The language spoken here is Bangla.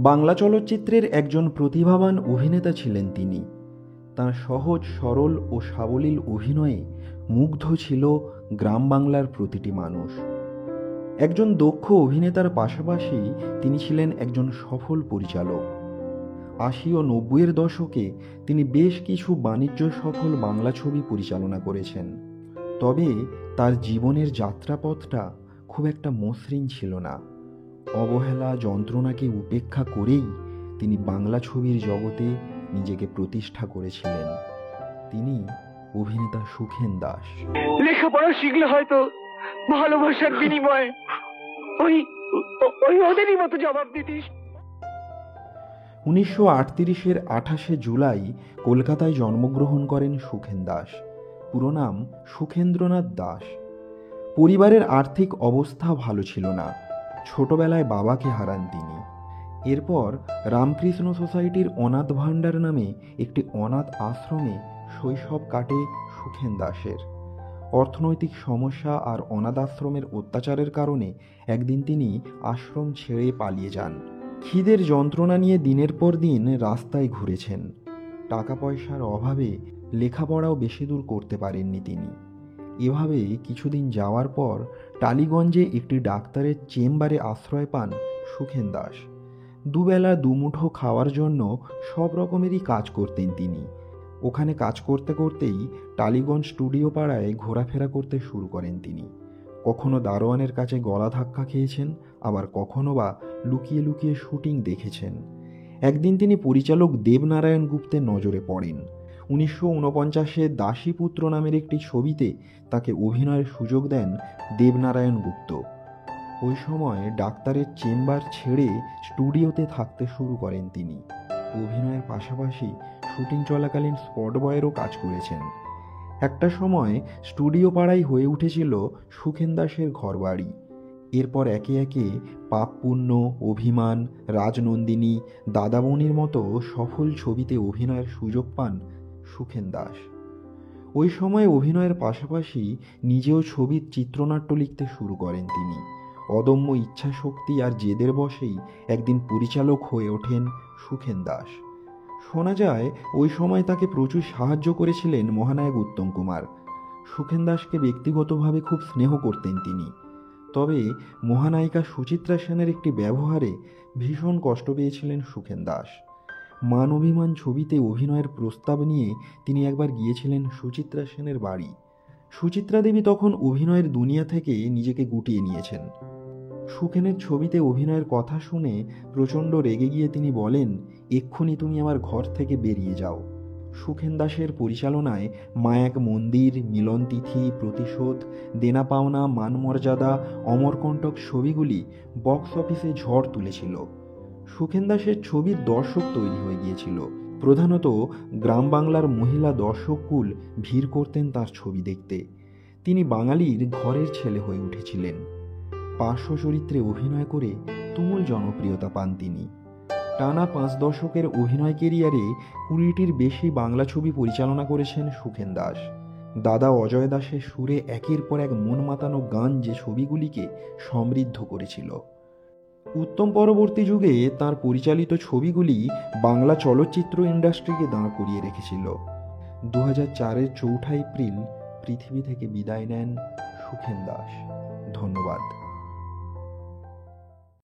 বাংলা চলচ্চিত্রের একজন প্রতিভাবান অভিনেতা ছিলেন তিনি। তাঁর সহজ সরল ও সাবলীল অভিনয়ে মুগ্ধ ছিল গ্রাম বাংলার প্রতিটি মানুষ। একজন দক্ষ অভিনেতার পাশাপাশি তিনি ছিলেন একজন সফল পরিচালক। ৮০ ও ৯০-এর দশকে তিনি বেশ কিছু বাণিজ্য সফল বাংলা ছবি পরিচালনা করেছেন। তবে তার জীবনের যাত্রাপথটা খুব একটা মসৃণ ছিল না। অবহেলা, যন্ত্রণাকে উপেক্ষা করেই তিনি বাংলা ছবির জগতে নিজেকে প্রতিষ্ঠা করেছিলেন। তিনি অভিনেতা সুখেন দাস। লেখাপড়া শিখলে হয়তো ভালোবাসার বিনিময়ে ওই ওদেরই মতো জবাব দিতিস। ১৯৩৮-এর ২৮শে জুলাই কলকাতায় জন্মগ্রহণ করেন সুখেন দাস। পুরো নাম সুখেন্দ্রনাথ দাস। পরিবারের আর্থিক অবস্থা ভালো ছিল না। ছোটবেলায় বাবাকে হারান তিনি। এরপর রামকৃষ্ণ সোসাইটির অনাথ ভাণ্ডার নামে একটি অনাথ আশ্রমে শৈশব কাটে সুখেন দাসের। অর্থনৈতিক সমস্যা আর অনাথ আশ্রমের অত্যাচারের কারণে একদিন তিনি আশ্রম ছেড়ে পালিয়ে যান। খিদের যন্ত্রণা নিয়ে দিনের পর দিন রাস্তায় ঘুরেছেন। টাকা পয়সার অভাবে লেখাপড়াও বেশি দূর করতে পারেননি তিনি। এভাবে কিছুদিন যাওয়ার পর টালিগঞ্জে একটি ডাক্তারের চেম্বারে আশ্রয় পান সুখেন দাস। দুবেলা দুমুঠো খাওয়ার জন্য সব রকমেরই কাজ করতেন তিনি। ওখানে কাজ করতে করতেই টালিগঞ্জ স্টুডিও পাড়ায় ঘোরাফেরা করতে শুরু করেন তিনি। কখনো দারোয়ানের কাছে গলা ধাক্কা খেয়েছেন, আবার কখনো বা লুকিয়ে লুকিয়ে শুটিং দেখেছেন। একদিন তিনি পরিচালক দেবনারায়ণ গুপ্তের নজরে পড়েন। ১৯৪৯-এ দাসীপুত্র নামের একটি ছবিতে তাকে অভিনয়ের সুযোগ দেন দেবনারায়ণ গুপ্ত। ওই সময় ডাক্তারের চেম্বার ছেড়ে স্টুডিওতে থাকতে শুরু করেন তিনি। অভিনয়ের পাশাপাশি শুটিং চলাকালীন স্পট বয়েরও কাজ করেছেন। একটা সময় স্টুডিও পাড়াই হয়ে উঠেছিল সুখেন দাসের ঘরবাড়ি। এরপর একে একে পাপ পুণ্য, অভিমান, রাজনন্দিনী, দাদাবনির মতো সফল ছবিতে অভিনয়ের সুযোগ পান সুখেন দাস। ওই সময় অভিনয়ের পাশাপাশি নিজেও ছবির চিত্রনাট্য লিখতে শুরু করেন তিনি। অদম্য ইচ্ছাশক্তি আর জেদের বশেই একদিন পরিচালক হয়ে ওঠেন সুখেন দাস। শোনা যায় ওই সময় তাকে প্রচুর সাহায্য করেছিলেন মহানায়ক উত্তম কুমার। সুখেন দাসকে ব্যক্তিগতভাবে খুব স্নেহ করতেন তিনি। তবে মহানায়িকা সুচিত্রা সেনের একটি ব্যবহারে ভীষণ কষ্ট পেয়েছিলেন সুখেন দাস। মান অভিমান ছবিতে অভিনয়ের প্রস্তাব নিয়ে তিনি একবার গিয়েছিলেন সুচিত্রা সেনের বাড়ি। সুচিত্রা দেবী তখন অভিনয়ের দুনিয়া থেকে নিজেকে গুটিয়ে নিয়েছেন। সুখেনের ছবিতে অভিনয়ের কথা শুনে প্রচণ্ড রেগে গিয়ে তিনি বলেন, এক্ষুনি তুমি আমার ঘর থেকে বেরিয়ে যাও। সুখেন দাসের পরিচালনায় মায়াক মন্দির, মিলন তিথি, প্রতিশোধ, দেনা পাওনা, মান মর্যাদা, অমরকণ্টক ছবিগুলি বক্স অফিসে ঝড় তুলেছিল। সুখেন দাসের ছবির দর্শক তৈরি হয়ে গিয়েছিল। প্রধানত গ্রাম বাংলার মহিলা দর্শককুল ভিড় করতেন তার ছবি দেখতে। তিনি বাঙালির ঘরের ছেলে হয়ে উঠেছিলেন। পার্শ্ব চরিত্রে অভিনয় করে তুমুল জনপ্রিয়তা পান তিনি। টানা ৫ দশকের অভিনয় কেরিয়ারে ২০টির বেশি বাংলা ছবি পরিচালনা করেছেন সুখেন দাস। দাদা অজয় দাসের সুরে একের পর এক মন মাতানো গান যে ছবিগুলিকে সমৃদ্ধ করেছিল। উত্তম পরবর্তী যুগে তার পরিচালিত ছবিগুলি বাংলা চলচ্চিত্র ইন্ডাস্ট্রিকে দাঁড় করিয়ে রেখেছিল। ২০০৪-এর ৪ঠা এপ্রিল পৃথিবী থেকে বিদায় নেন সুখেন দাস। ধন্যবাদ।